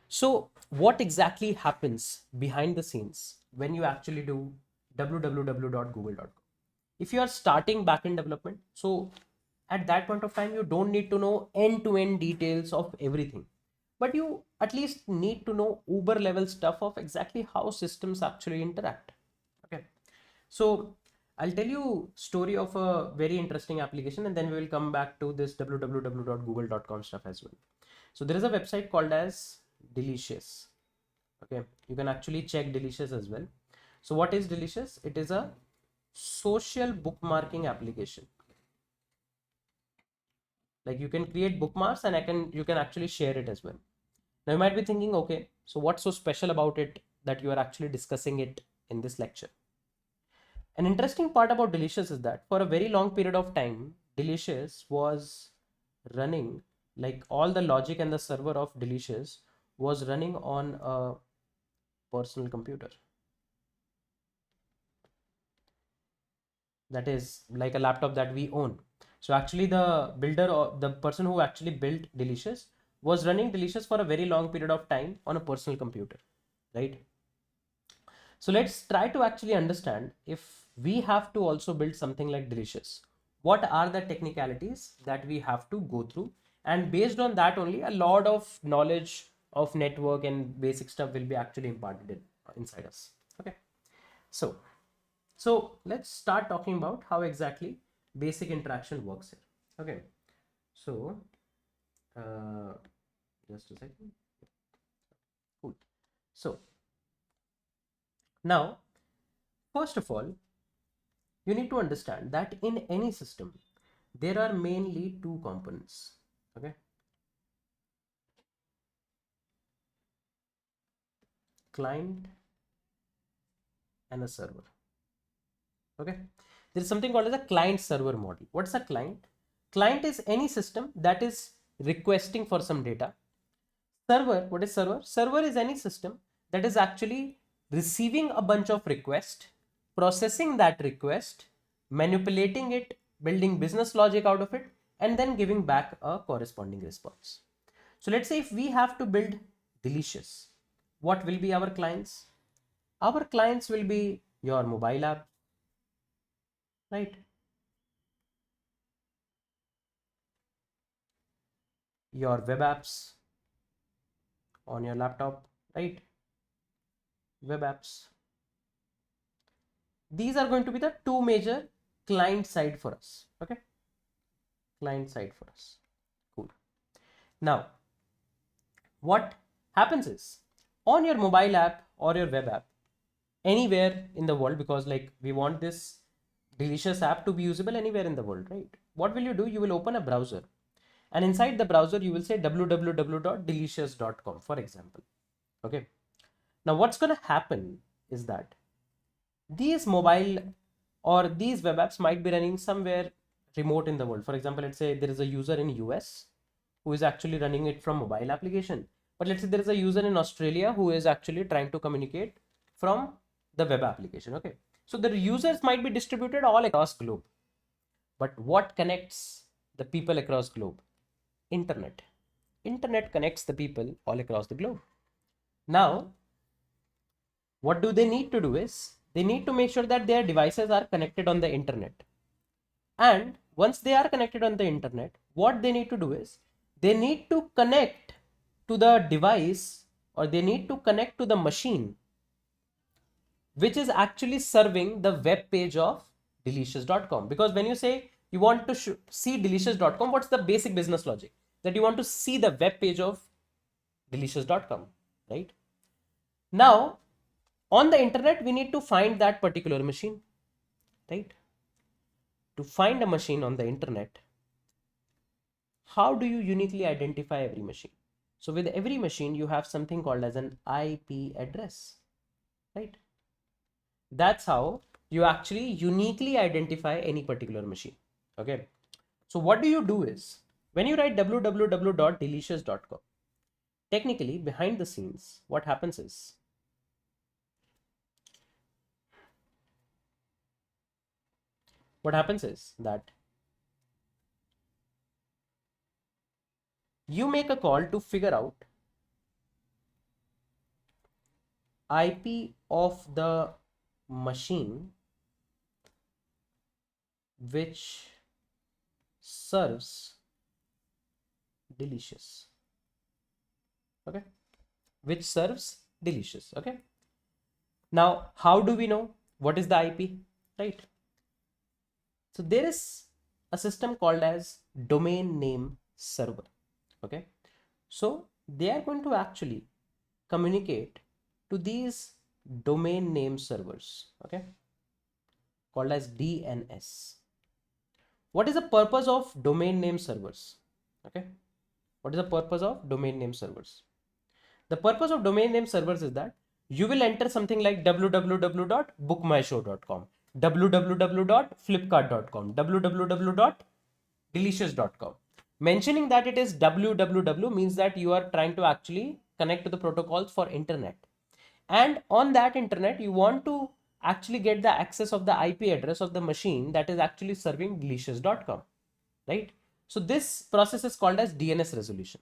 So what exactly happens behind the scenes when you actually do www.google.com? If you are starting backend development, so at that point of time, you don't need to know end-to-end details of everything, but you at least need to know Uber level stuff of exactly how systems actually interact. Okay. So I'll tell you story of a very interesting application, and then we will come back to this www.google.com stuff as well. So there is a website called as Delicious. Okay, you can actually check Delicious as well. So what is Delicious? It is a social bookmarking application. Like you can create bookmarks and you can actually share it as well. Now you might be thinking, okay, so what's so special about it that you are actually discussing it in this lecture? An interesting part about Delicious is that for a very long period of time, Delicious was running, like all the logic and the server of Delicious was running on a personal computer. That is like a laptop that we own. So actually the builder or the person who actually built Delicious was running Delicious for a very long period of time on a personal computer, right? So let's try to actually understand if we have to also build something like Delicious. What are the technicalities that we have to go through? And based on that only, a lot of knowledge of network and basic stuff will be actually imparted inside us. Okay. So, so let's start talking about how exactly basic interaction works here. Okay. So, uh, just a second. Cool. So now, first of all, you need to understand that in any system there are mainly two components. Okay, client and a server. Okay, there is something called as a client server model. What's a client? Client is any system that is requesting for some data. Server, what is server? Server is any system that is actually receiving a bunch of requests, processing that request, manipulating it, building business logic out of it, and then giving back a corresponding response. So let's say if we have to build Delicious, what will be our clients? Our clients will be your mobile app, right? Your web apps on your laptop, right? Web apps. These are going to be the two major client side for us. Okay, client side for us. Cool. Now, what happens is on your mobile app or your web app, anywhere in the world, because like we want this Delicious app to be usable anywhere in the world, right? What will you do? You will open a browser, and inside the browser you will say www.delicious.com, for example. Okay. Now what's going to happen is that these mobile or these web apps might be running somewhere remote in the world. For example, let's say there is a user in US who is actually running it from mobile application, but let's say there is a user in Australia who is actually trying to communicate from the web application. Okay, so the users might be distributed all across globe, but what connects the people across globe? Internet. Internet connects the people all across the globe. Now what do they need to do is they need to make sure that their devices are connected on the internet. And once they are connected on the internet, what they need to do is they need to connect to the device, or they need to connect to the machine which is actually serving the web page of delicious.com. Because when you say you want to see delicious.com, what's the basic business logic? That you want to see the web page of delicious.com, right? Now on the internet we need to find that particular machine, right? To find a machine on the internet, how do you uniquely identify every machine? So with every machine you have something called as an IP address, right? That's how you actually uniquely identify any particular machine. Okay, so what do you do is when you write www.delicious.com, technically behind the scenes what happens is that you make a call to figure out IP of the machine which serves delicious. Okay, which serves delicious. Okay, now how do we know what is the IP, right? So there is a system called as domain name server. Okay, so they are going to actually communicate to these domain name servers, okay, called as DNS. What is the purpose of domain name servers? Okay, what is the purpose of domain name servers? The purpose of domain name servers is that you will enter something like www.bookmyshow.com, www.flipkart.com, www.delicious.com. Mentioning that it is www means that you are trying to actually connect to the protocols for internet. And on that internet, you want to actually get the access of the IP address of the machine that is actually serving delicious.com, right? So this process is called as DNS resolution.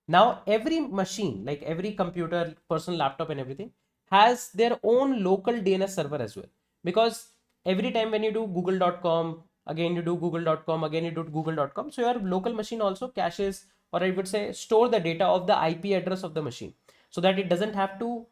Now, every machine, like every computer, personal laptop and everything, has their own local DNS server as well. Because every time when you do google.com, again you do google.com, again you do google.com. So your local machine also caches, or I would say store the data of the IP address of the machine, so that it doesn't have to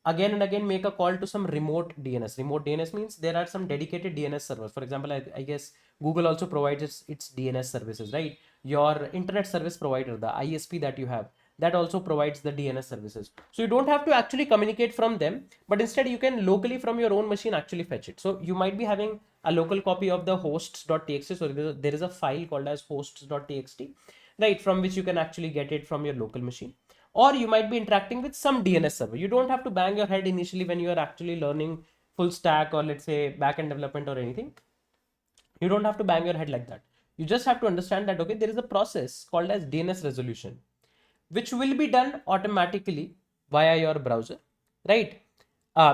again and again make a call to some remote DNS. Remote DNS means there are some dedicated DNS servers. For example, I guess Google also provides its DNS services, right? Your internet service provider, the ISP that you have, that also provides the DNS services. So you don't have to actually communicate from them, but instead you can locally from your own machine actually fetch it. So you might be having a local copy of the hosts.txt. So there is a file called as hosts.txt, right? From which you can actually get it from your local machine. Or you might be interacting with some DNS server. You don't have to bang your head initially when you are actually learning full stack, or let's say backend development or anything. You don't have to bang your head like that. You just have to understand that, okay, there is a process called as DNS resolution, which will be done automatically via your browser, right?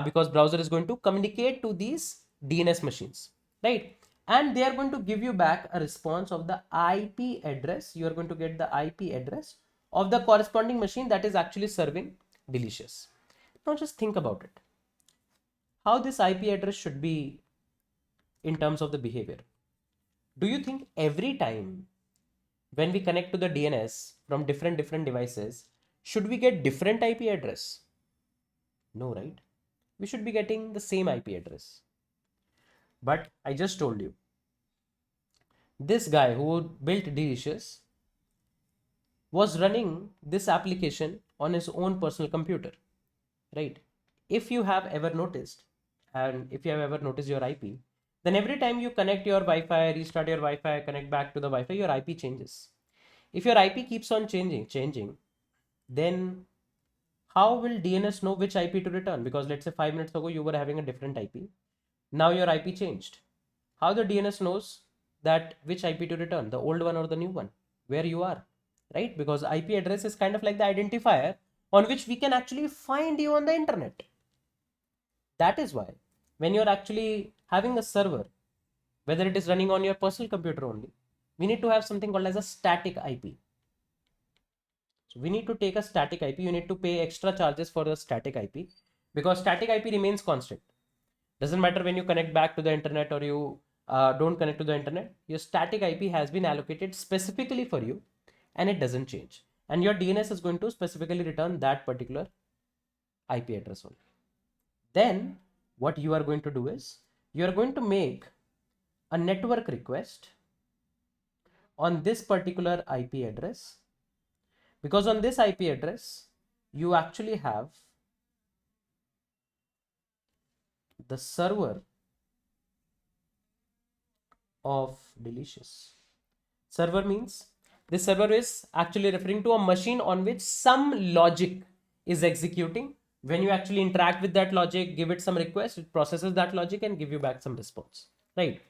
Because browser is going to communicate to these DNS machines, right? And they are going to give you back a response of the IP address. You are going to get the IP address of the corresponding machine that is actually serving delicious. Now just think about it. How this IP address should be in terms of the behavior. Do you think every time when we connect to the DNS from different devices, should we get different IP address? No, right? We should be getting the same IP address. But I just told you, this guy who built Delicious was running this application on his own personal computer, right? If you have ever noticed, and if you have ever noticed your IP, then every time you connect your Wi-Fi, restart your Wi-Fi, connect back to the Wi-Fi, your IP changes. If your IP keeps on changing, then how will DNS know which IP to return? Because let's say 5 minutes ago you were having a different IP. Now your IP changed. How the DNS knows that which IP to return, the old one or the new one, where you are, right? Because IP address is kind of like the identifier on which we can actually find you on the internet. That is why when you're actually having a server, whether it is running on your personal computer only, we need to have something called as a static IP. So we need to take a static IP. You need to pay extra charges for the static IP because static IP remains constant. Doesn't matter when you connect back to the internet or you don't connect to the internet. Your static IP has been allocated specifically for you and it doesn't change. And your DNS is going to specifically return that particular IP address only. Then what you are going to do is you are going to make a network request on this particular IP address, because on this IP address you actually have the server of Delicious. Server means this server is actually referring to a machine on which some logic is executing. When you actually interact with that logic, give it some request, it processes that logic and give you back some response, right?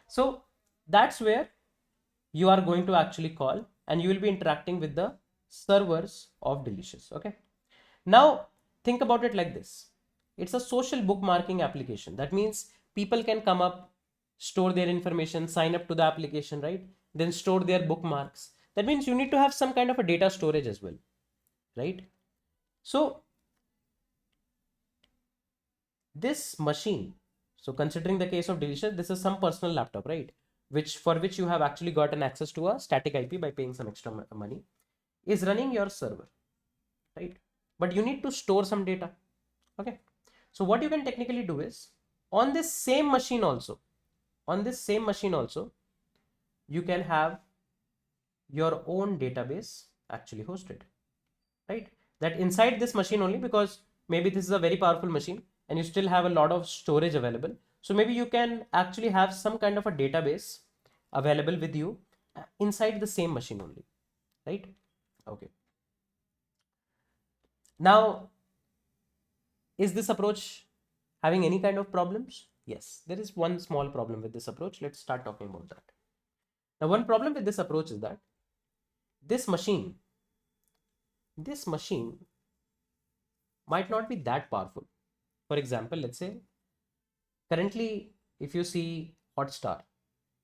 So that's where you are going to actually call and you will be interacting with the servers of Delicious. Okay. Now think about it like this. It's a social bookmarking application. That means people can come up, store their information, sign up to the application, right? Then store their bookmarks. That means you need to have some kind of a data storage as well, right? So this machine, so considering the case of deletion, this is some personal laptop, right? For which you have actually gotten access to a static IP by paying some extra money, is running your server, right? But you need to store some data. Okay. So what you can technically do is on this same machine also, you can have your own database actually hosted, right? That inside this machine only, because maybe this is a very powerful machine and you still have a lot of storage available. So maybe you can actually have some kind of a database available with you inside the same machine only, right? Okay. Now, is this approach having any kind of problems? Yes, there is one small problem with this approach. Let's start talking about that. Now, one problem with this approach is that this machine might not be that powerful. For example, let's say currently, if you see Hotstar,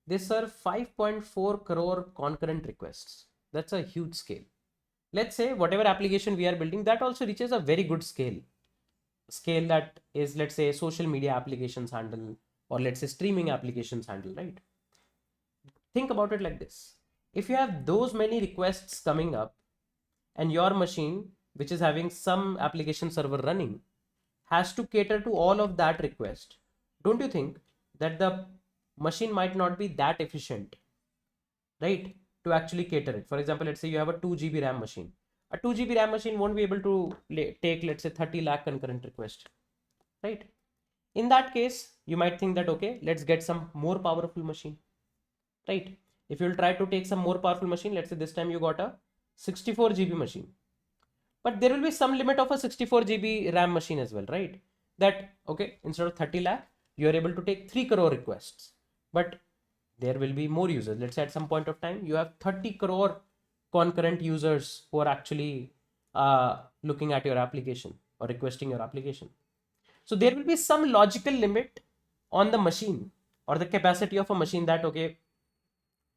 they serve 5.4 crore concurrent requests. That's a huge scale. Let's say whatever application we are building, that also reaches a very good scale that is, let's say, social media applications handle, or let's say streaming applications handle, right? Think about it like this. If you have those many requests coming up and your machine, which is having some application server running, has to cater to all of that request, don't you think that the machine might not be that efficient, right, to actually cater it? For example, let's say you have a 2 GB RAM machine. A 2 GB RAM machine won't be able to take, let's say, 30 lakh concurrent requests, right? In that case, you might think that, okay, let's get some more powerful machine, right? If you'll try to take some more powerful machine, let's say this time you got a 64 GB machine, but there will be some limit of a 64 GB RAM machine as well, right? That, okay, instead of 30 lakh, you are able to take 3 crore requests, but there will be more users. Let's say at some point of time, you have 30 crore concurrent users who are actually looking at your application or requesting your application. So there will be some logical limit on the machine or the capacity of a machine that, okay,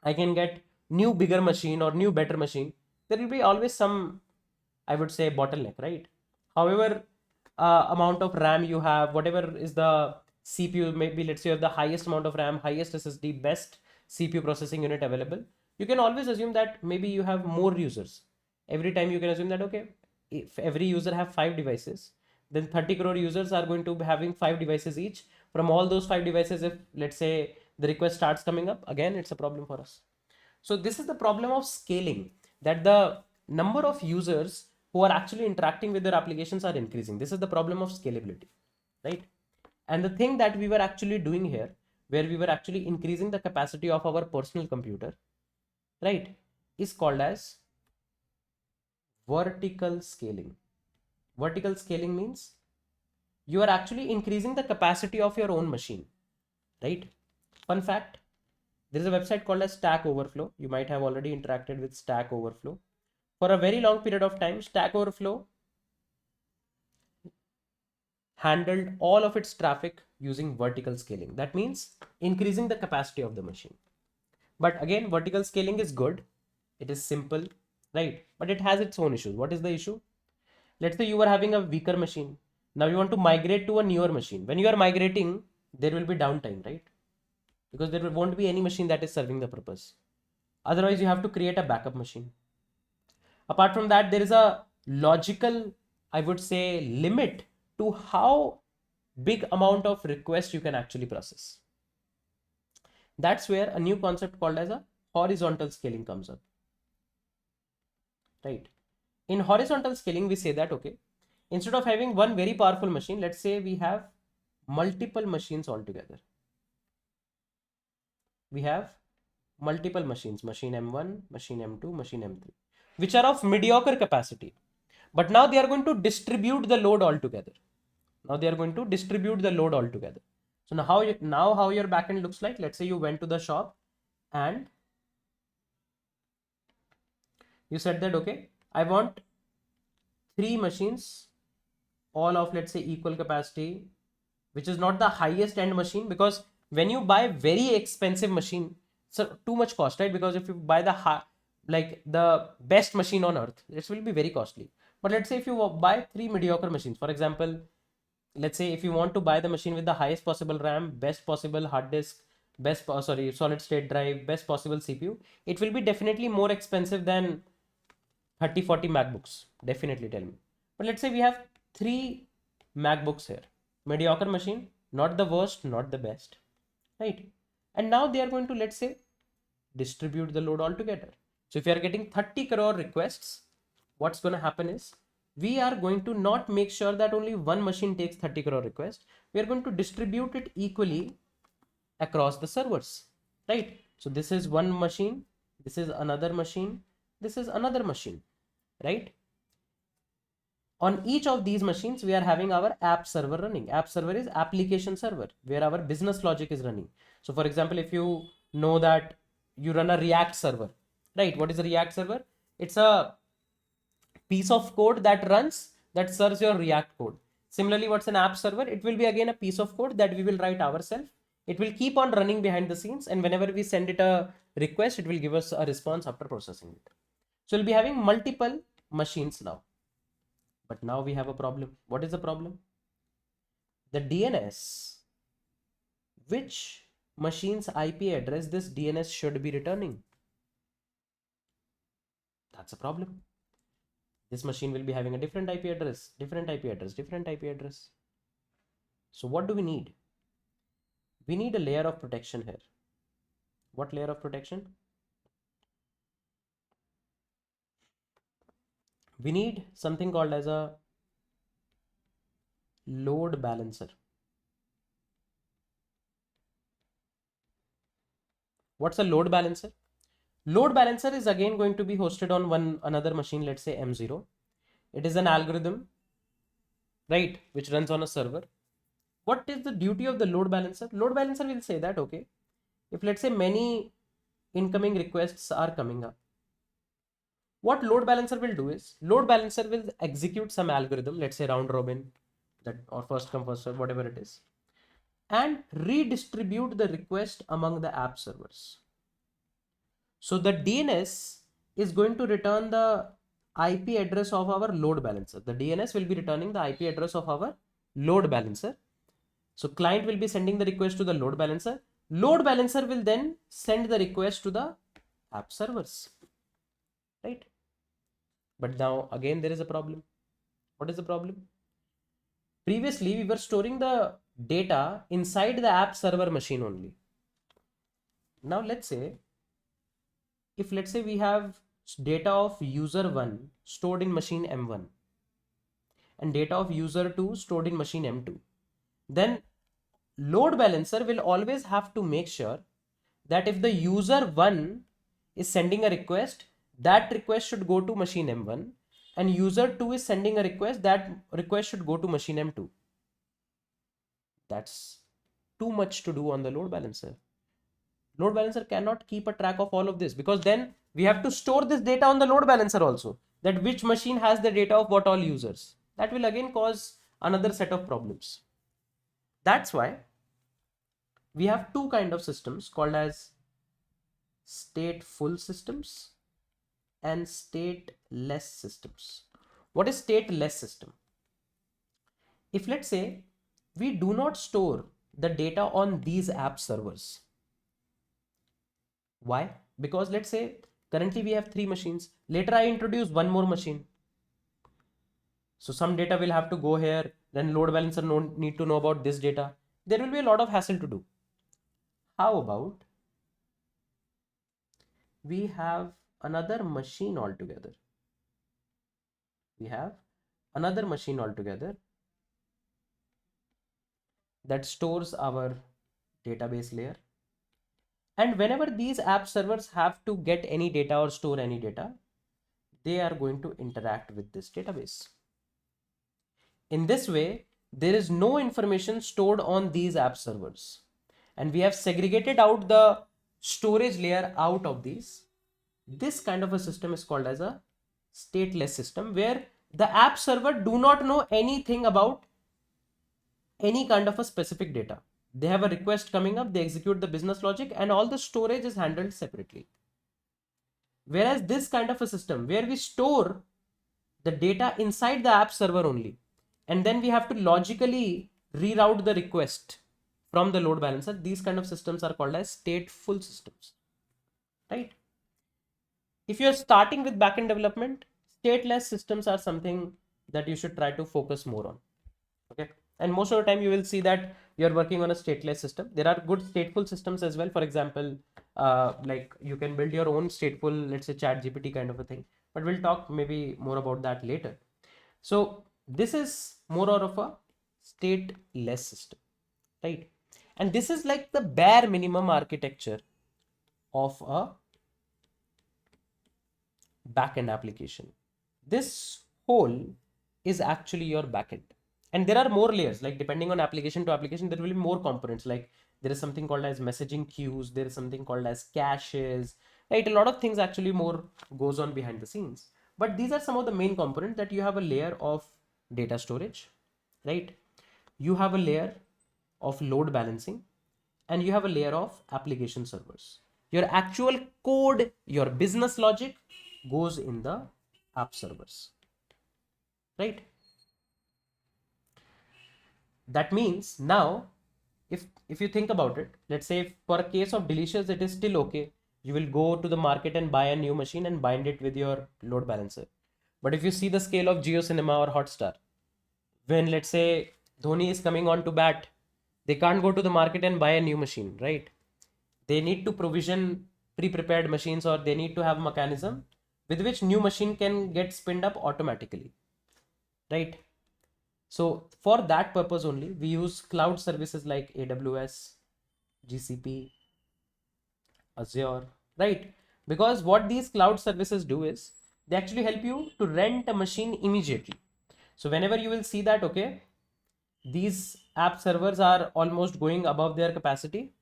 I can get new bigger machine or new better machine. There will be always some, I would say, bottleneck, right? However, amount of RAM you have, whatever is the CPU, maybe let's say you have the highest amount of RAM, highest SSD, best CPU processing unit available. You can always assume that maybe you have more users. Every time you can assume that, okay, if every user have 5 devices, then 30 crore users are going to be having 5 devices each. From all those 5 devices, if let's say the request starts coming up, again, it's a problem for us. So this is the problem of scaling, that the number of users who are actually interacting with their applications are increasing. This is the problem of scalability, right? And the thing that we were actually doing here, where we were actually increasing the capacity of our personal computer, right, is called as vertical scaling. Vertical scaling means you are actually increasing the capacity of your own machine, right? Fun fact, there is a website called as Stack Overflow. You might have already interacted with Stack Overflow. For a very long period of time, Stack Overflow handled all of its traffic using vertical scaling. That means increasing the capacity of the machine. But again, vertical scaling is good. It is simple, right? But it has its own issues. What is the issue? Let's say you were having a weaker machine. Now you want to migrate to a newer machine. When you are migrating, there will be downtime, right? Because there won't be any machine that is serving the purpose. Otherwise, you have to create a backup machine. Apart from that, there is a logical, I would say, limit to how big amount of requests you can actually process. That's where a new concept called as a horizontal scaling comes up, right? In horizontal scaling, we say that, okay, instead of having one very powerful machine, let's say we have multiple machines altogether. We have multiple machines, machine M1, machine M2, machine M3, which are of mediocre capacity. But now they are going to distribute the load altogether. Now they are going to distribute the load altogether. So now how your backend looks like, let's say you went to the shop and you said that, okay, I want 3 machines, all of, let's say, equal capacity, which is not the highest end machine, because when you buy very expensive machine, so too much cost, right? Because if you buy like the best machine on earth, this will be very costly. But let's say if you buy 3 mediocre machines, for example, let's say if you want to buy the machine with the highest possible RAM, best possible hard disk, solid state drive, best possible CPU, it will be definitely more expensive than 30-40 MacBooks. Definitely, tell me. But let's say we have 3 MacBooks here. Mediocre machine, not the worst, not the best, right? And now they are going to, let's say, distribute the load altogether. So if you are getting 30 crore requests, what's going to happen is we are going to not make sure that only one machine takes 30 crore requests. We are going to distribute it equally across the servers, right? So this is one machine, this is another machine, this is another machine, right? On each of these machines, we are having our app server running. App server is application server where our business logic is running. So for example, if you know that you run a React server, right? What is a React server? It's a piece of code that runs, that serves your React code. Similarly, what's an app server? It will be again a piece of code that we will write ourselves. It will keep on running behind the scenes, and whenever we send it a request, it will give us a response after processing it. So we'll be having multiple machines now. But now we have a problem. What is the problem? The DNS. Which machine's IP address this DNS should be returning? That's a problem. This machine will be having a different IP address, different IP address, different IP address. So what do we need? We need a layer of protection here. What layer of protection? We need something called as a load balancer. What's a load balancer? Load balancer is again going to be hosted on another machine, let's say M0. It is an algorithm, right, which runs on a server. What is the duty of the load balancer? Load balancer will say that, okay, if let's say many incoming requests are coming up, what load balancer will do is load balancer will execute some algorithm, let's say round robin, that or first come first serve, whatever it is, and redistribute the request among the app servers. So the DNS is going to return the IP address of our load balancer. The DNS will be returning the IP address of our load balancer. So client will be sending the request to the load balancer. Load balancer will then send the request to the app servers, right? But now again there is a problem. What is the problem? Previously we were storing the data inside the app server machine only. Now let's say, if let's say we have data of user 1 stored in machine M1 and data of user 2 stored in machine M2, then load balancer will always have to make sure that if the user 1 is sending a request, that request should go to machine M1, and user 2 is sending a request, that request should go to machine M2. That's too much to do on the load balancer. Load balancer cannot keep a track of all of this, because then we have to store this data on the load balancer also, that which machine has the data of what all users. That will again cause another set of problems. That's why we have two kind of systems called as stateful systems and stateless systems. What is stateless system? If let's say we do not store the data on these app servers. Why? Because let's say currently we have 3 machines. Later I introduce one more machine. So some data will have to go here. Then load balancer need to know about this data. There will be a lot of hassle to do. How about we have another machine altogether? We have another machine altogether that stores our database layer. And whenever these app servers have to get any data or store any data, they are going to interact with this database. In this way, there is no information stored on these app servers. And we have segregated out the storage layer out of these. This kind of a system is called as a stateless system, where the app server do not know anything about any kind of a specific data. They have a request coming up, they execute the business logic, and all the storage is handled separately. Whereas this kind of a system where we store the data inside the app server only, and then we have to logically reroute the request from the load balancer. These kind of systems are called as stateful systems, right? If you're starting with backend development, stateless systems are something that you should try to focus more on. Okay. And most of the time you will see that you're working on a stateless system. There are good stateful systems as well. For example, like you can build your own stateful, let's say chat GPT kind of a thing, but we'll talk maybe more about that later. So this is more of a stateless system, right? And this is like the bare minimum architecture of a backend application. This whole is actually your backend. And there are more layers, like depending on application to application, there will be more components. Like there is something called as messaging queues, there is something called as caches, right? A lot of things actually more goes on behind the scenes. But these are some of the main components that you have a layer of data storage, right? You have a layer of load balancing, and you have a layer of application servers. Your actual code, your business logic goes in the app servers, right? That means now, if you think about it, let's say for a case of Delicious, it is still okay. You will go to the market and buy a new machine and bind it with your load balancer. But if you see the scale of Jio Cinema or Hotstar, when let's say Dhoni is coming on to bat, they can't go to the market and buy a new machine, right? They need to provision pre-prepared machines, or they need to have a mechanism with which new machine can get spinned up automatically, right? So for that purpose only, we use cloud services like AWS, GCP, Azure, right? Because what these cloud services do is they actually help you to rent a machine immediately. So whenever you will see that, okay, these app servers are almost going above their capacity,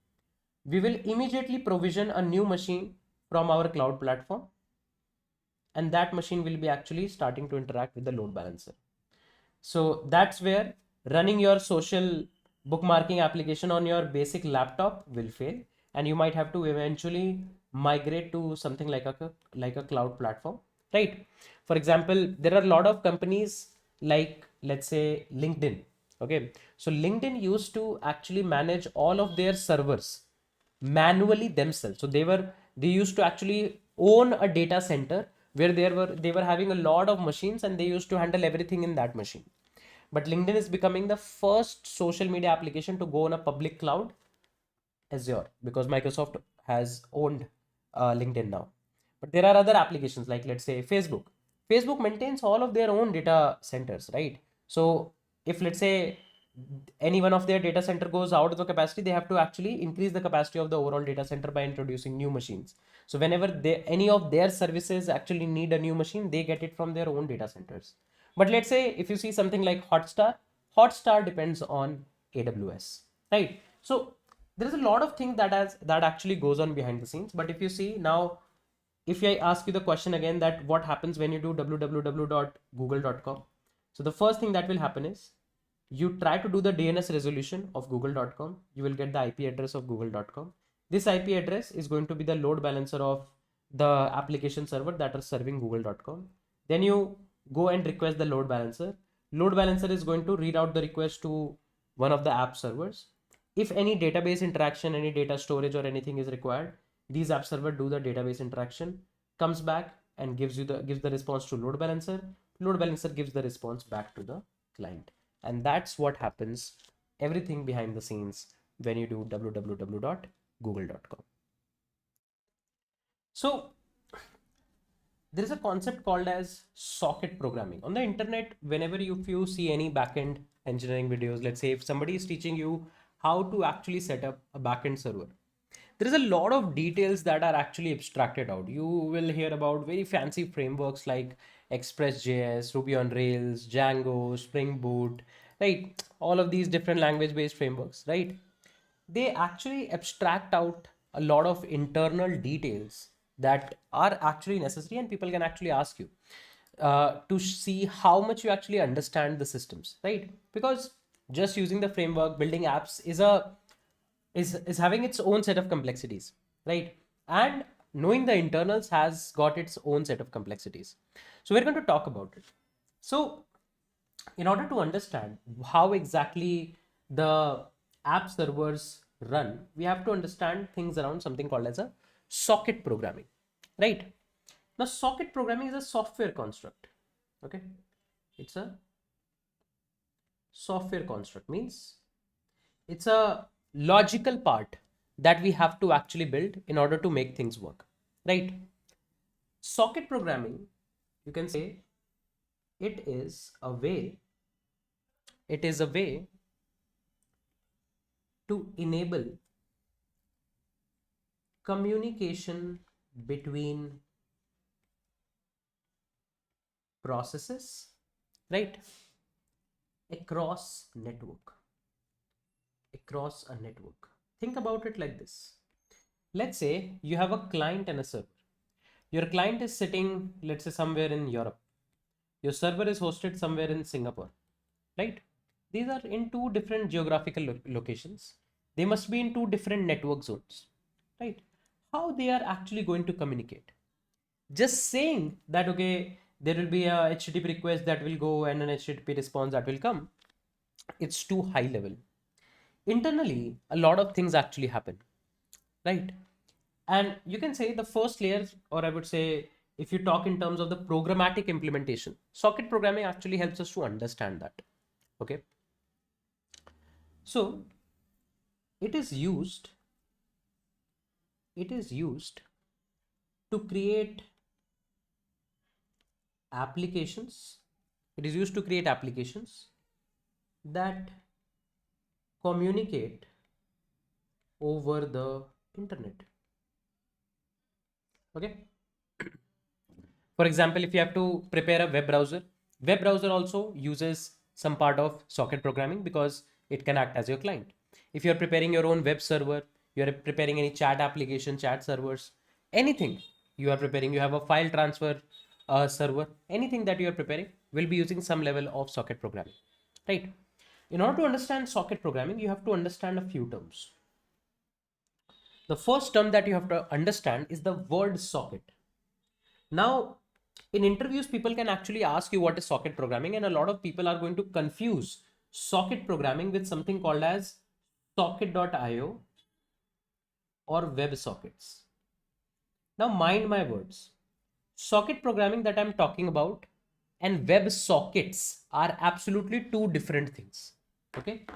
we will immediately provision a new machine from our cloud platform, and that machine will be actually starting to interact with the load balancer. So that's where running your social bookmarking application on your basic laptop will fail, and you might have to eventually migrate to something like a cloud platform, right? For example, there are a lot of companies like, let's say, LinkedIn. Okay, so LinkedIn used to actually manage all of their servers manually themselves. So they used to actually own a data center where they were having a lot of machines, and they used to handle everything in that machine. But LinkedIn is becoming the first social media application to go on a public cloud, Azure, because Microsoft has owned LinkedIn now. But there are other applications like, let's say, Facebook. Facebook maintains all of their own data centers, right? So if, let's say, any one of their data center goes out of the capacity, they have to actually increase the capacity of the overall data center by introducing new machines. So whenever any of their services actually need a new machine, they get it from their own data centers. But let's say if you see something like Hotstar depends on AWS, right? So there's a lot of things that actually goes on behind the scenes. But if you see now, if I ask you the question again, that what happens when you do www.google.com, so the first thing that will happen is you try to do the DNS resolution of google.com. You will get the IP address of google.com. This IP address is going to be the load balancer of the application server that are serving google.com. Then you go and request the load balancer. Load balancer is going to read out the request to one of the app servers. If any database interaction, any data storage or anything is required, these app server do the database interaction, comes back and gives the response to load balancer. Load balancer gives the response back to the client. And that's what happens, everything behind the scenes, when you do www.google.com. So there is a concept called as socket programming on the internet. Whenever if you see any backend engineering videos, let's say if somebody is teaching you how to actually set up a backend server, there is a lot of details that are actually abstracted out. You will hear about very fancy frameworks like Express.js, Ruby on Rails, Django, Spring Boot, right? All of these different language based frameworks, right? They actually abstract out a lot of internal details that are actually necessary, and people can actually ask you to see how much you actually understand the systems, right? Because just using the framework, building apps is having its own set of complexities, right? And knowing the internals has got its own set of complexities. So we're going to talk about it. So in order to understand how exactly the app servers run, we have to understand things around something called as a socket programming, right? Now, socket programming is a software construct. Okay, it's a software construct, means it's a logical part that we have to actually build in order to make things work, right? Socket programming, you can say, it is a way, it is a way to enable communication between processes, right, across network, across a network. Think about it like this. Let's say you have a client and a server. Your client is sitting, let's say, somewhere in Europe. Your server is hosted somewhere in Singapore, right? These are in two different geographical locations. They must be in two different network zones, right? How they are actually going to communicate? Just saying that, okay, there will be a HTTP request that will go and an HTTP response that will come, it's too high level. Internally, a lot of things actually happen, right? And you can say the first layer, or I would say, if you talk in terms of the programmatic implementation, socket programming actually helps us to understand that. Okay. So it is used, it is used to create applications. It is used to create applications that communicate over the internet. Okay. For example, if you have to prepare a web browser also uses some part of socket programming because it can act as your client. If you're preparing your own web server, you're preparing any chat application, chat servers, anything you are preparing, you have a file transfer server, anything that you are preparing will be using some level of socket programming, right? In order to understand socket programming, you have to understand a few terms. The first term that you have to understand is the word socket. Now, in interviews, people can actually ask you what is socket programming, and a lot of people are going to confuse socket programming with something called as socket.io or web sockets. Now, mind my words. Socket programming that I'm talking about and web sockets are absolutely two different things. Okay.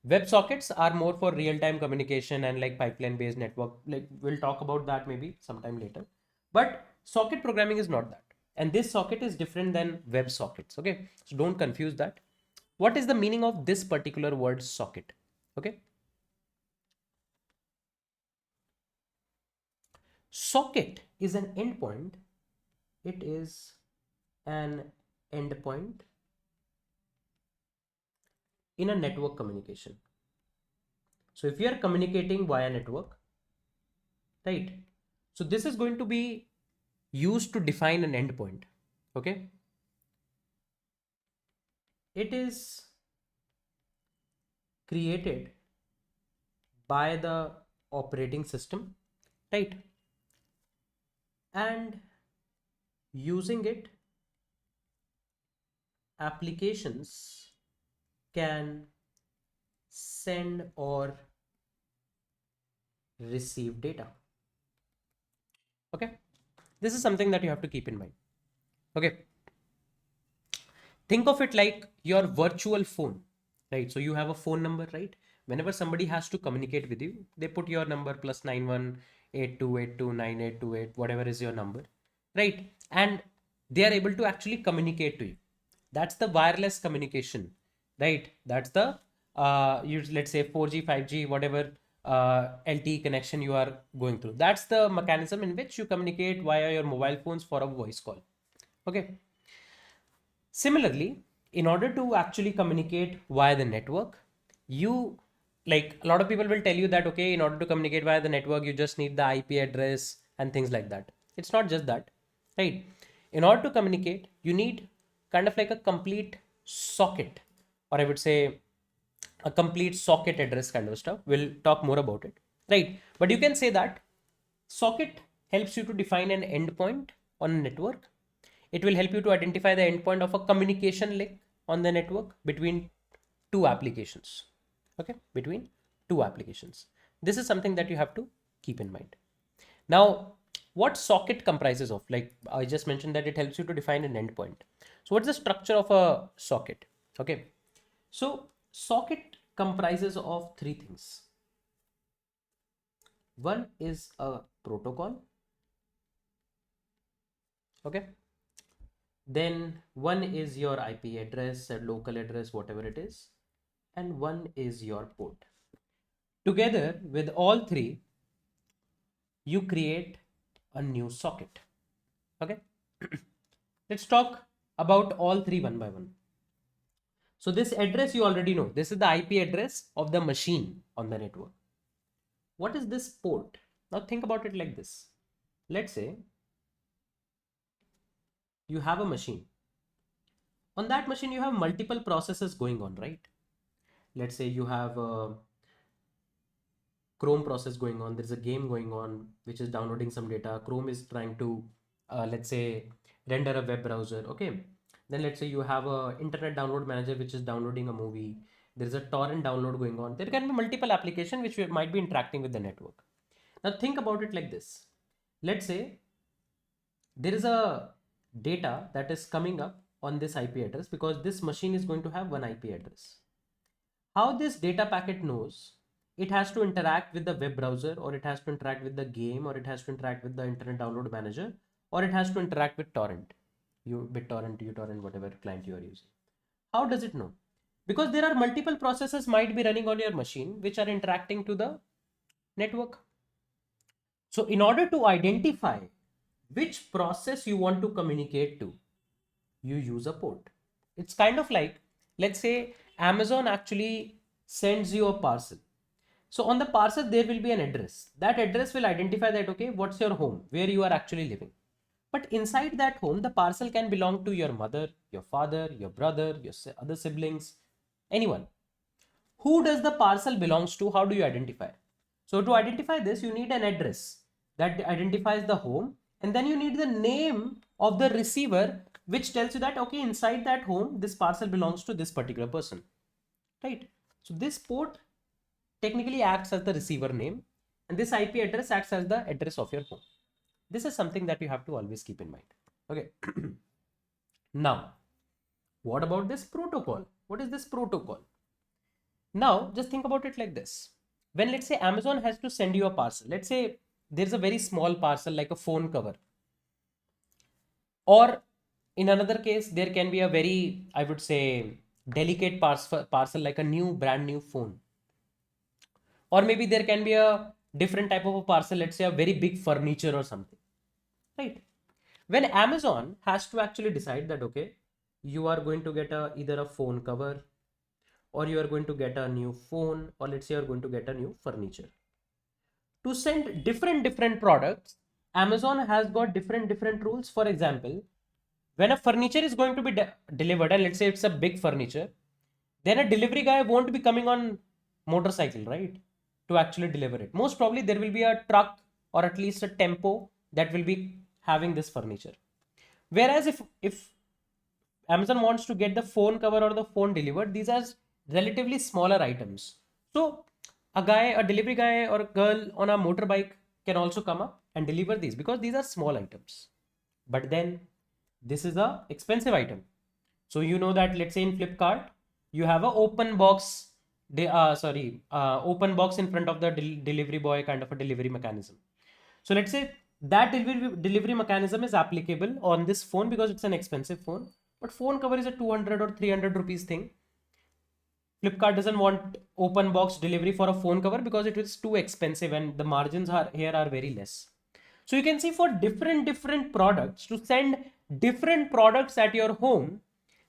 Web sockets are more for real-time communication and like pipeline-based network. Like we'll talk about that maybe sometime later. But socket programming is not that. And this socket is different than web sockets. Okay. So don't confuse that. What is the meaning of this particular word socket? Okay. Socket is an endpoint. It is an endpoint in a network communication. So if you are communicating via network, right? So this is going to be used to define an endpoint. Okay. It is created by the operating system, right? And using it, applications can send or receive data. Okay. This is something that you have to keep in mind. Okay. Think of it like your virtual phone, right? So you have a phone number, right? Whenever somebody has to communicate with you, they put your number +91 82829828, whatever is your number, right? And they are able to actually communicate to you. That's the wireless communication, right? That's the let's say 4G, 5G, whatever LTE connection you are going through. That's the mechanism in which you communicate via your mobile phones for a voice call. Okay. Similarly, in order to actually communicate via the network, you like a lot of people will tell you that, okay, in order to communicate via the network, you just need the IP address and things like that. It's not just that, right? In order to communicate, you need kind of like a complete socket, or I would say a complete socket address kind of stuff. We'll talk more about it, right? But you can say that socket helps you to define an endpoint on a network. It will help you to identify the endpoint of a communication link on the network between two applications. Okay, between two applications. This is something that you have to keep in mind. Now, what socket comprises of? Like I just mentioned that it helps you to define an endpoint. So what's the structure of a socket? Okay, so socket comprises of three things. One is a protocol. Okay, then one is your IP address, a local address, whatever it is, and one is your port. Together with all three, you create a new socket. Okay, let's talk about all three one by one. So this address you already know. This is the IP address of the machine on the network. What is this port? Now think about it like this. Let's say you have a machine. On that machine, you have multiple processes going on, right? Let's say you have a Chrome process going on. There's a game going on, which is downloading some data. Chrome is trying to, let's say, render a web browser. Okay. Then let's say you have a internet download manager, which is downloading a movie. There's a torrent download going on. There can be multiple applications which might be interacting with the network. Now think about it like this. Let's say there is a data that is coming up on this IP address because this machine is going to have one IP address. How this data packet knows it has to interact with the web browser, or it has to interact with the game, or it has to interact with the internet download manager, or it has to interact with torrent, BitTorrent, uTorrent, whatever client you are using. How does it know? Because there are multiple processes might be running on your machine which are interacting to the network. So in order to identify which process you want to communicate to, you use a port. It's kind of like, let's say Amazon actually sends you a parcel. So on the parcel, there will be an address. That address will identify that, okay, what's your home, where you are actually living. But inside that home, the parcel can belong to your mother, your father, your brother, your other siblings, anyone. Who does the parcel belongs to? How do you identify? So to identify this, you need an address that identifies the home, and then you need the name of the receiver, which tells you that, okay, inside that home, this parcel belongs to this particular person, right? So this port technically acts as the receiver name, and this IP address acts as the address of your home. This is something that you have to always keep in mind. Okay. Now, what about this protocol? What is this protocol? Now, just think about it like this. When let's say Amazon has to send you a parcel, let's say there's a very small parcel like a phone cover. Or in another case, there can be a very, I would say, delicate parcel like a brand new phone. Or maybe there can be a different type of a parcel, let's say a very big furniture or something, right? When Amazon has to actually decide that, okay, you are going to get either a phone cover, or you are going to get a new phone, or let's say you're going to get a new furniture. To send different products, Amazon has got different rules. For example, when a furniture is going to be delivered, and let's say it's a big furniture, then a delivery guy won't be coming on motorcycle, right, to actually deliver it. Most probably there will be a truck or at least a tempo that will be having this furniture. Whereas if Amazon wants to get the phone cover or the phone delivered, these are relatively smaller items. So a delivery guy or a girl on a motorbike can also come up and deliver these because these are small items. But then this is a expensive item. So you know that, let's say in Flipkart, you have a open box, open box in front of the delivery boy, kind of a delivery mechanism. So let's say that delivery mechanism is applicable on this phone because it's an expensive phone. But phone cover is a 200 or 300 rupees thing. Flipkart doesn't want open box delivery for a phone cover because it is too expensive and the margins are here are very less. So you can see for different products, to send different products at your home,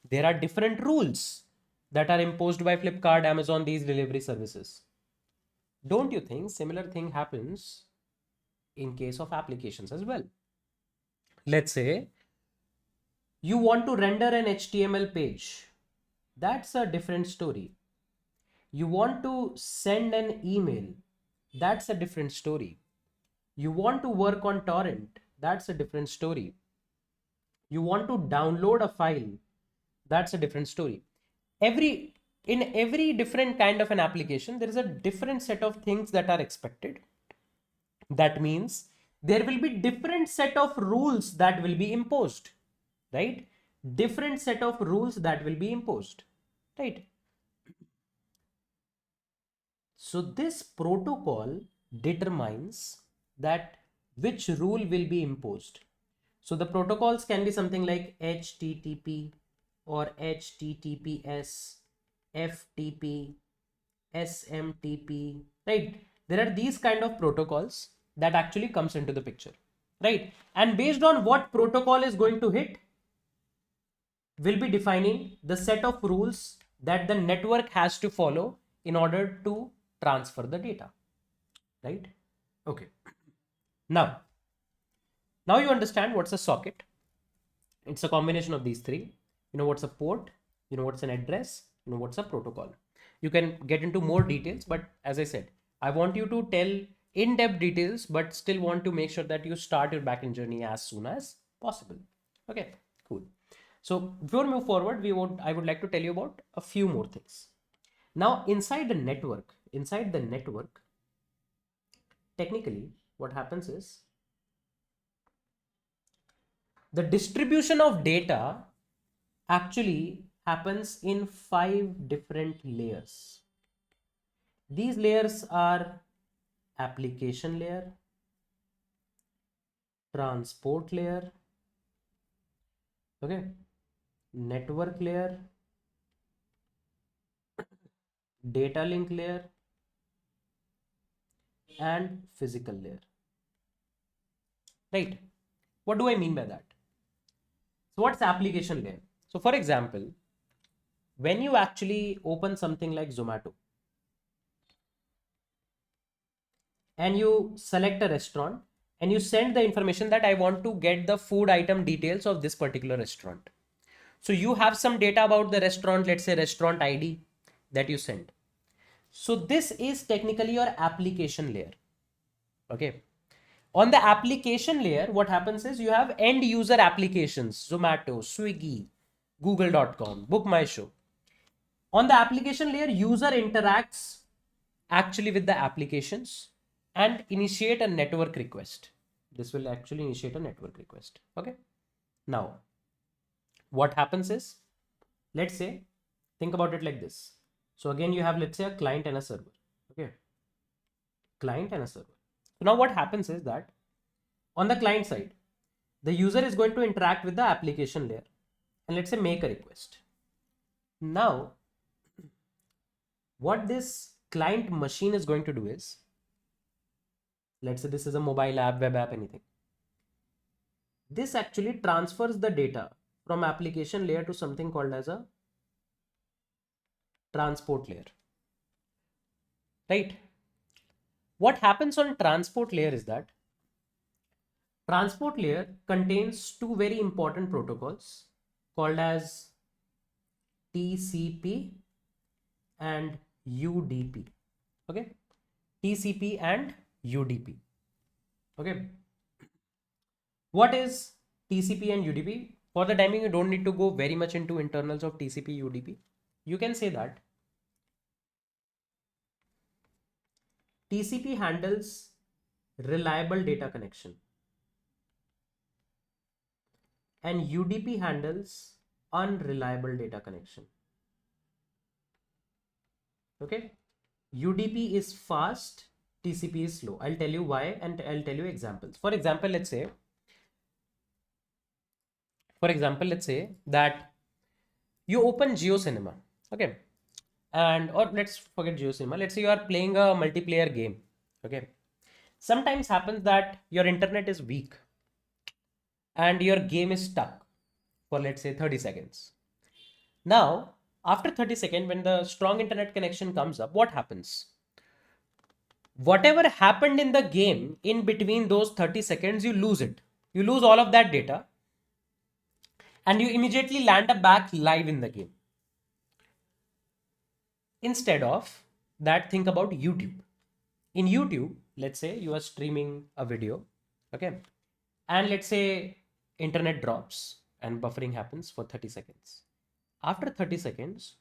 there are different rules that are imposed by Flipkart, Amazon, these delivery services. Don't you think similar thing happens in case of applications as well? Let's say you want to render an HTML page. That's a different story. You want to send an email. That's a different story. You want to work on torrent. That's a different story. You want to download a file. That's a different story. in every different kind of an application, there is a different set of things that are expected. That means there will be different set of rules that will be imposed, right? Different set of rules that will be imposed, right? So this protocol determines that which rule will be imposed. So the protocols can be something like HTTP or HTTPS, FTP, SMTP, right? There are these kind of protocols that actually comes into the picture, right? And based on what protocol is going to hit, will be defining the set of rules that the network has to follow in order to transfer the data, right? Okay. Now, now you understand what's a socket. It's a combination of these three. You know what's a port, you know what's an address, you know what's a protocol. You can get into more details, but as I said, I want you to tell in-depth details, but still want to make sure that you start your backend journey as soon as possible. Okay, cool. So before we move forward, I would like to tell you about a few more things. Now inside the network, technically what happens is the distribution of data actually happens in 5 different layers. These layers are application layer, transport layer, okay, network layer, data link layer, and physical layer, right? What do I mean by that? So what's application layer? So for example, when you actually open something like Zomato and you select a restaurant and you send the information that I want to get the food item details of this particular restaurant. So you have some data about the restaurant, let's say restaurant ID that you send. So this is technically your application layer. Okay. On the application layer, what happens is you have end user applications, Zomato, Swiggy, Google.com, Book My Show. On the application layer, user interacts actually with the applications and initiate a network request. This will actually initiate a network request. Okay. Now, what happens is, let's say, think about it like this. So again, you have, let's say, a client and a server. Okay. Client and a server. So now what happens is that on the client side, the user is going to interact with the application layer and let's say make a request. Now, what this client machine is going to do is, let's say this is a mobile app, web app, anything. This actually transfers the data from application layer to something called as a transport layer, right? What happens on transport layer is that transport layer contains two very important protocols called as TCP and UDP. Okay, TCP and UDP. Okay, what is TCP and UDP? For the timing, you don't need to go very much into internals of TCP UDP. You can say that TCP handles reliable data connection and UDP handles unreliable data connection. Okay, UDP is fast, TCP is slow. I'll tell you why and I'll tell you examples. For example, let's say that you open Geo Cinema, okay, and or let's forget Geo Cinema. Let's say you are playing a multiplayer game, okay. Sometimes happens that your internet is weak and your game is stuck for let's say 30 seconds. Now, after 30 seconds, when the strong internet connection comes up, what happens? Whatever happened in the game in between those 30 seconds, you lose it. You lose all of that data and you immediately land up back live in the game. Instead of that, think about YouTube. In YouTube, let's say you are streaming a video, okay, and let's say internet drops and buffering happens for 30 seconds. After 30 seconds,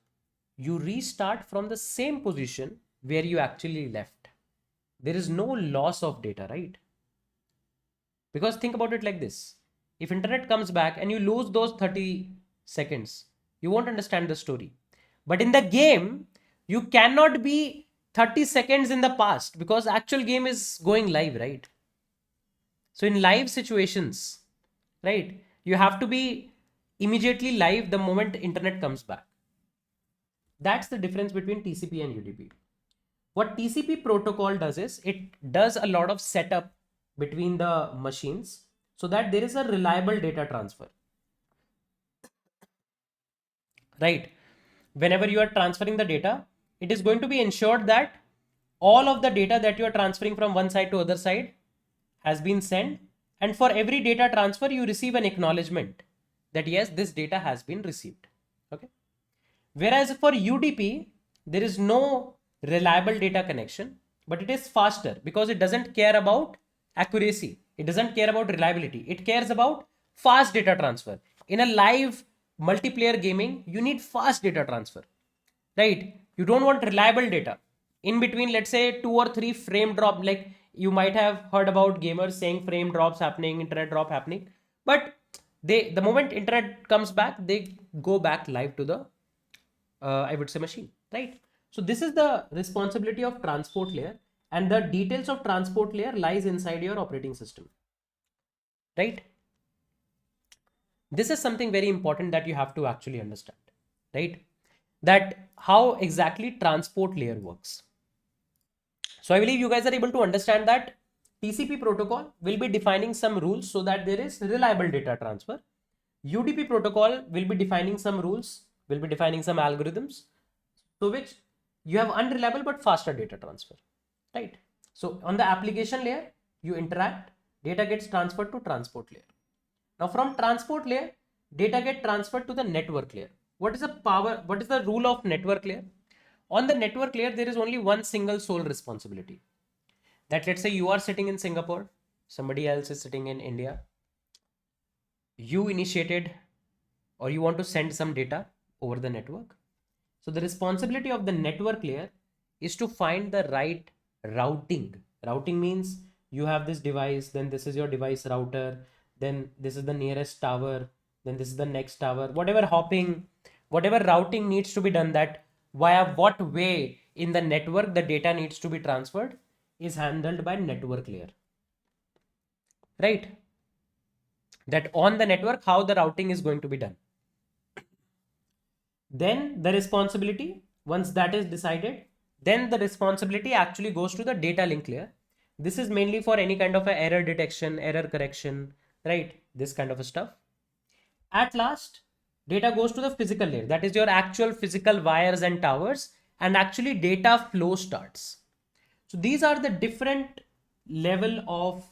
you restart from the same position where you actually left. There is no loss of data, right? Because think about it like this. If internet comes back and you lose those 30 seconds, you won't understand the story. But in the game, you cannot be 30 seconds in the past because actual game is going live, right? So in live situations, right, you have to be immediately live the moment internet comes back. That's the difference between TCP and UDP. What TCP protocol does is it does a lot of setup between the machines so that there is a reliable data transfer, right? Whenever you are transferring the data, it is going to be ensured that all of the data that you are transferring from one side to other side has been sent, and for every data transfer you receive an acknowledgement that yes, this data has been received. Okay. Whereas for UDP, there is no reliable data connection, but it is faster because it doesn't care about accuracy. It doesn't care about reliability. It cares about fast data transfer. In a live multiplayer gaming, you need fast data transfer, right? You don't want reliable data. In between, let's say 2 or 3 frame drop, like you might have heard about gamers saying frame drops happening, internet drop happening, but the moment internet comes back, they go back live to the I would say machine, right? So this is the responsibility of transport layer, and the details of transport layer lies inside your operating system, right? This is something very important that you have to actually understand, right? That how exactly transport layer works. So I believe you guys are able to understand that TCP protocol will be defining some rules so that there is reliable data transfer. UDP protocol will be defining some rules, will be defining some algorithms, so which you have unreliable but faster data transfer, right? So on the application layer, you interact, data gets transferred to transport layer. Now from transport layer, data get transferred to the network layer. What is the power? What is the rule of network layer? On the network layer, there is only one single sole responsibility. That let's say you are sitting in Singapore, somebody else is sitting in India. You initiated or you want to send some data over the network. So the responsibility of the network layer is to find the right routing. Routing means you have this device, then this is your device router, then this is the nearest tower, then this is the next tower. Whatever hopping, whatever routing needs to be done, that via what way in the network the data needs to be transferred is handled by network layer, right? That on the network, how the routing is going to be done. Then the responsibility, once that is decided, then the responsibility actually goes to the data link layer. This is mainly for any kind of a error detection, error correction, right? This kind of a stuff. At last, data goes to the physical layer. That is your actual physical wires and towers, and actually data flow starts. So these are the different level of,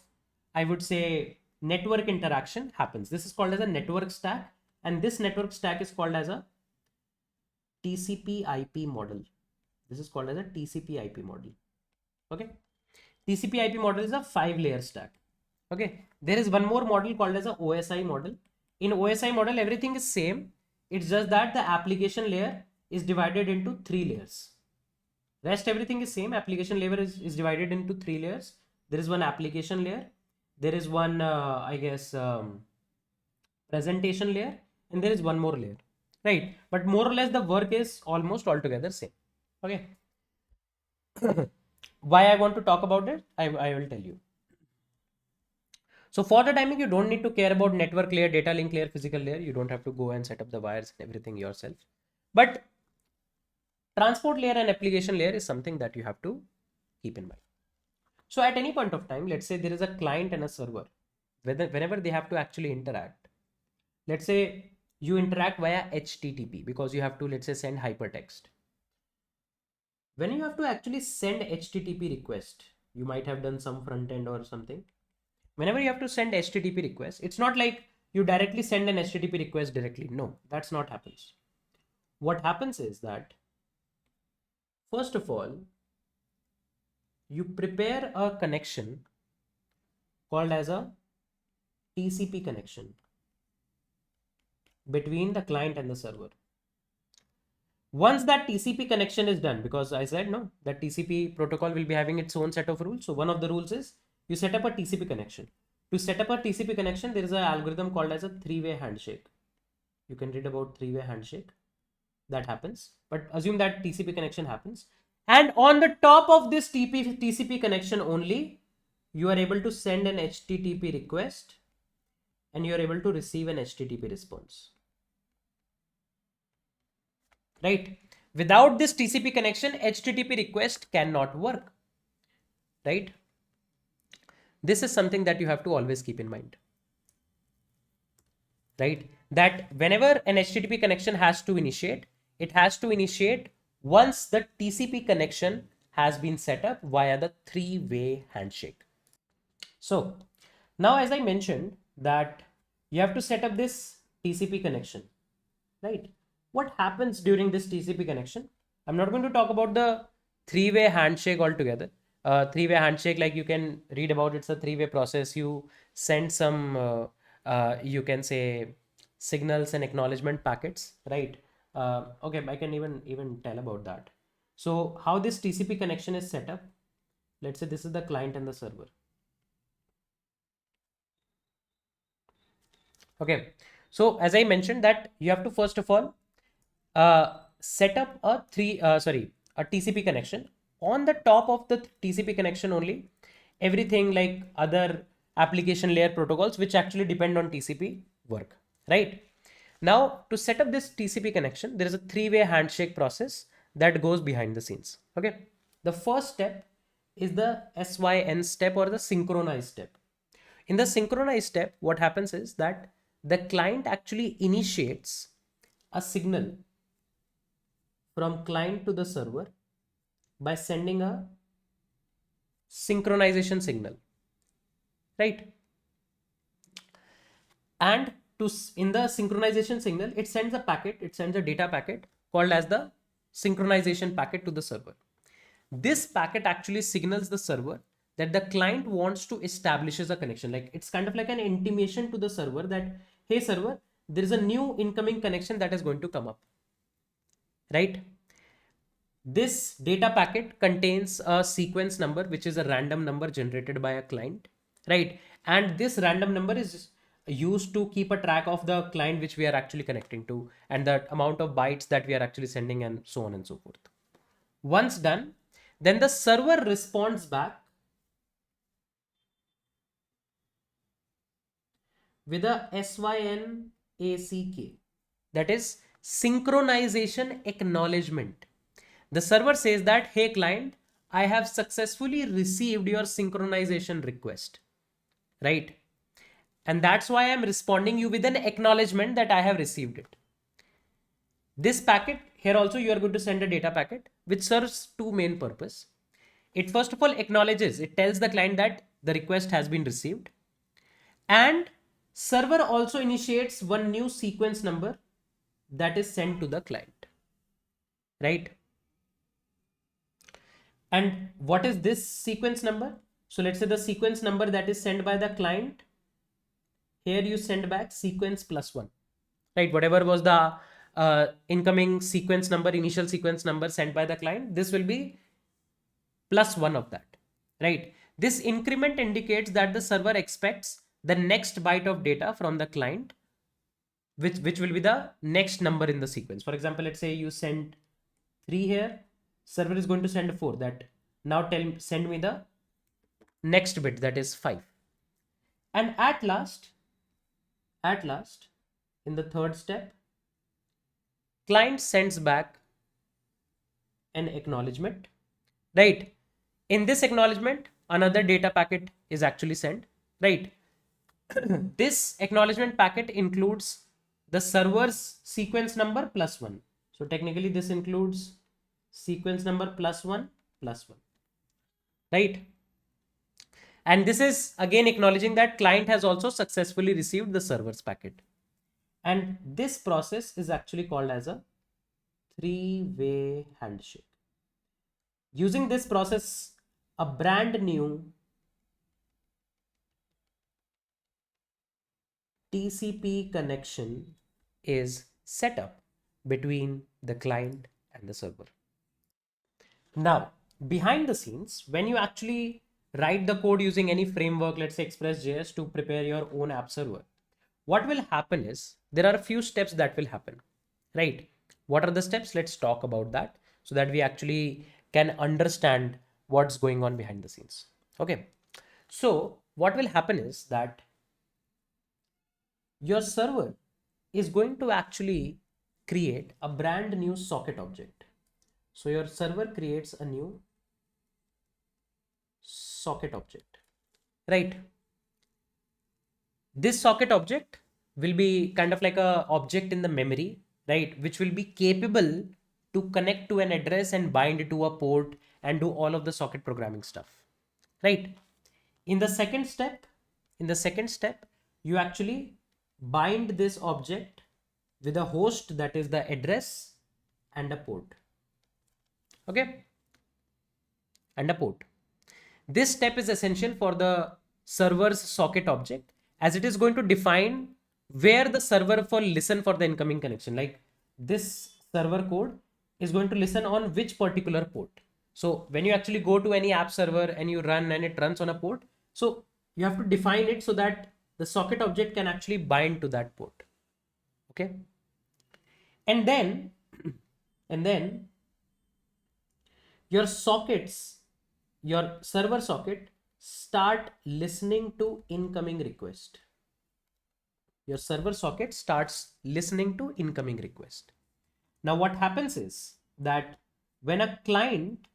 I would say, network interaction happens. This is called as a network stack, and this network stack is called as a TCP IP model. This is called as a TCP IP model. Okay. TCP IP model is a 5-layer stack. Okay. There is one more model called as a OSI model. In OSI model, everything is same. It's just that the application layer is divided into 3 layers. Rest everything is same. Application layer is divided into 3 layers. There is one application layer. There is one, I guess, presentation layer, and there is one more layer, right? But more or less the work is almost altogether same. Okay. Why I want to talk about it, I will tell you. So for the timing, you don't need to care about network layer, data link layer, physical layer. You don't have to go and set up the wires and everything yourself. But transport layer and application layer is something that you have to keep in mind. So at any point of time, let's say there is a client and a server, whenever they have to actually interact. Let's say you interact via HTTP because you have to, let's say, send hypertext. When you have to actually send HTTP request, you might have done some front end or something. Whenever you have to send HTTP request, it's not like you directly send an HTTP request directly. No, that's not happens. What happens is that, first of all, you prepare a connection called as a TCP connection between the client and the server. Once that TCP connection is done, because I said no, that TCP protocol will be having its own set of rules. So one of the rules is you set up a TCP connection. To set up a TCP connection, there is an algorithm called as a three-way handshake. You can read about three-way handshake. That happens, but assume that TCP connection happens. And on the top of this TCP connection only, you are able to send an HTTP request and you are able to receive an HTTP response. Right? Without this TCP connection, HTTP request cannot work. Right? This is something that you have to always keep in mind. Right? That whenever an HTTP connection has to initiate, it has to initiate once the TCP connection has been set up via the three-way handshake. So now, as I mentioned, that you have to set up this TCP connection, right? What happens during this TCP connection? I'm not going to talk about the three-way handshake altogether. Three-way handshake, like you can read about, it's a three-way process. You send some, you can say, signals and acknowledgement packets, right? Okay, I can even tell about that. So how this TCP connection is set up? Let's say this is the client and the server. Okay, so as I mentioned that you have to first of all set up a a TCP connection. On the top of the TCP connection only, everything like other application layer protocols which actually depend on TCP work, right? Now to set up this TCP connection, there is a three-way handshake process that goes behind the scenes. Okay, the first step is the SYN step or the synchronized step. In the synchronized step, what happens is that the client actually initiates a signal from client to the server by sending a synchronization signal, right? And in the synchronization signal, it sends a packet, it sends a data packet called as the synchronization packet to the server. This packet actually signals the server that the client wants to establishes a connection. Like it's kind of like an intimation to the server that, hey server, there is a new incoming connection that is going to come up, right? This data packet contains a sequence number, which is a random number generated by a client, right? And this random number is used to keep a track of the client which we are actually connecting to and the amount of bytes that we are actually sending and so on and so forth. Once done, then the server responds back with a SYNACK, that is synchronization acknowledgement. The server says that, hey client, I have successfully received your synchronization request, right? And that's why I'm responding you with an acknowledgement that I have received it. This packet here also you are going to send a data packet which serves two main purpose. It first of all acknowledges, it tells the client that the request has been received, and server also initiates one new sequence number that is sent to the client, right? And what is this sequence number? So let's say the sequence number that is sent by the client, here you send back sequence plus one, right? Whatever was the incoming sequence number, initial sequence number sent by the client, this will be plus one of that, right? This increment indicates that the server expects the next byte of data from the client, which will be the next number in the sequence. For example, let's say you send 3 here, server is going to send 4, that now send me the next bit, that is 5. And at last, in the third step, client sends back an acknowledgement, right? In this acknowledgement, another data packet is actually sent, right? This acknowledgement packet includes the server's sequence number plus one. So technically this includes sequence number plus one, right? And this is again acknowledging that client has also successfully received the server's packet. And this process is actually called as a three-way handshake. Using this process, a brand new TCP connection is set up between the client and the server. Now, behind the scenes, when you actually write the code using any framework, let's say Express.js, to prepare your own app server, what will happen is there are a few steps that will happen, right? What are the steps? Let's talk about that so that we actually can understand what's going on behind the scenes. Okay. So what will happen is that your server is going to actually create a brand new socket object. So your server creates a new socket object, right? This socket object will be kind of like a object in the memory, right? Which will be capable to connect to an address and bind to a port and do all of the socket programming stuff, right? In the second step, you actually bind this object with a host, that is the address, and a port. Okay, and a port. This step is essential for the server's socket object, as it is going to define where the server will listen for the incoming connection. Like this server code is going to listen on which particular port. So when you actually go to any app server and you run and it runs on a port, so you have to define it so that the socket object can actually bind to that port. Okay. And then, and then your sockets, your server socket start listening to incoming request. Your server socket starts listening to incoming request. Now what happens is that when a client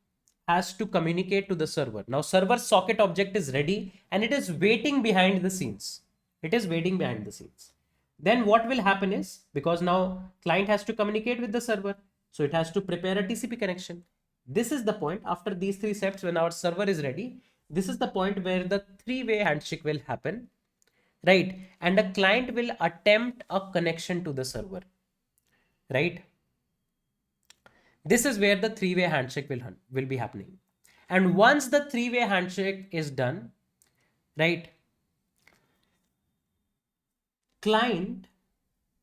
has to communicate to the server, now server socket object is ready and it is waiting behind the scenes. It is waiting behind the scenes. Then what will happen is, because now client has to communicate with the server, so it has to prepare a TCP connection. This is the point after these three steps, when our server is ready, this is the point where the three-way handshake will happen, right? And the client will attempt a connection to the server, right? This is where the three-way handshake will be happening. And once the three-way handshake is done, right, client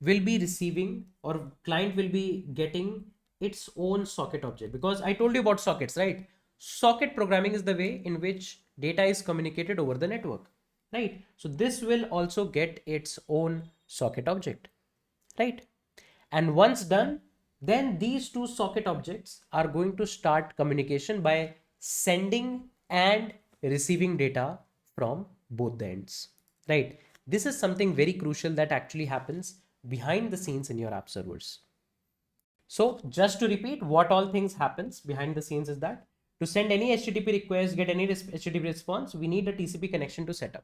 will be receiving, or client will be getting its own socket object, because I told you about sockets, right? Socket programming is the way in which data is communicated over the network, right? So this will also get its own socket object, right? And once done, then these two socket objects are going to start communication by sending and receiving data from both the ends, right? This is something very crucial that actually happens behind the scenes in your app servers. So just to repeat, what all things happens behind the scenes is that to send any HTTP request, get any HTTP response, we need a TCP connection to set up.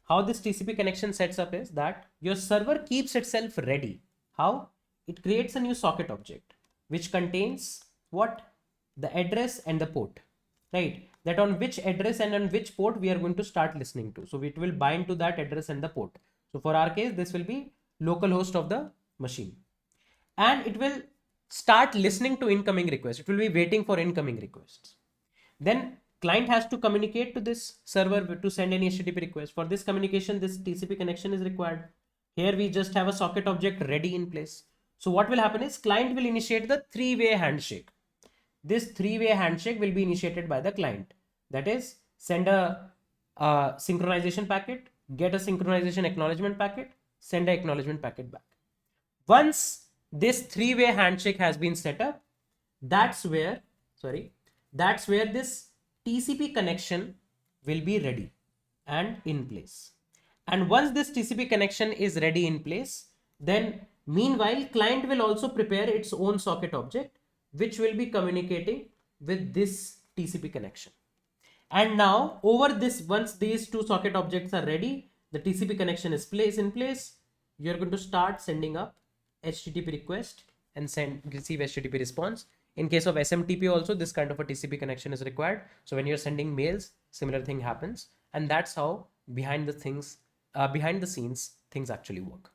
How this TCP connection sets up is that your server keeps itself ready. How? It creates a new socket object which contains what? The address and the port, right? That on which address and on which port we are going to start listening to. So it will bind to that address and the port. So for our case, this will be localhost of the machine. And it will start listening to incoming requests. It will be waiting for incoming requests. Then client has to communicate to this server to send any HTTP request. For this communication, this TCP connection is required. Here we just have a socket object ready in place. So what will happen is client will initiate the three-way handshake. This three-way handshake will be initiated by the client. That is, send a synchronization packet, get a synchronization acknowledgement packet, send an acknowledgement packet back. Once this three-way handshake has been set up, that's where this TCP connection will be ready and in place. And once this TCP connection is ready in place, then meanwhile client will also prepare its own socket object which will be communicating with this TCP connection. And now over this, once these two socket objects are ready, the TCP connection is in place, you're going to start sending up HTTP request and receive HTTP response. In case of SMTP also, this kind of a TCP connection is required. So when you're sending mails, similar thing happens. And that's how behind the scenes, things actually work.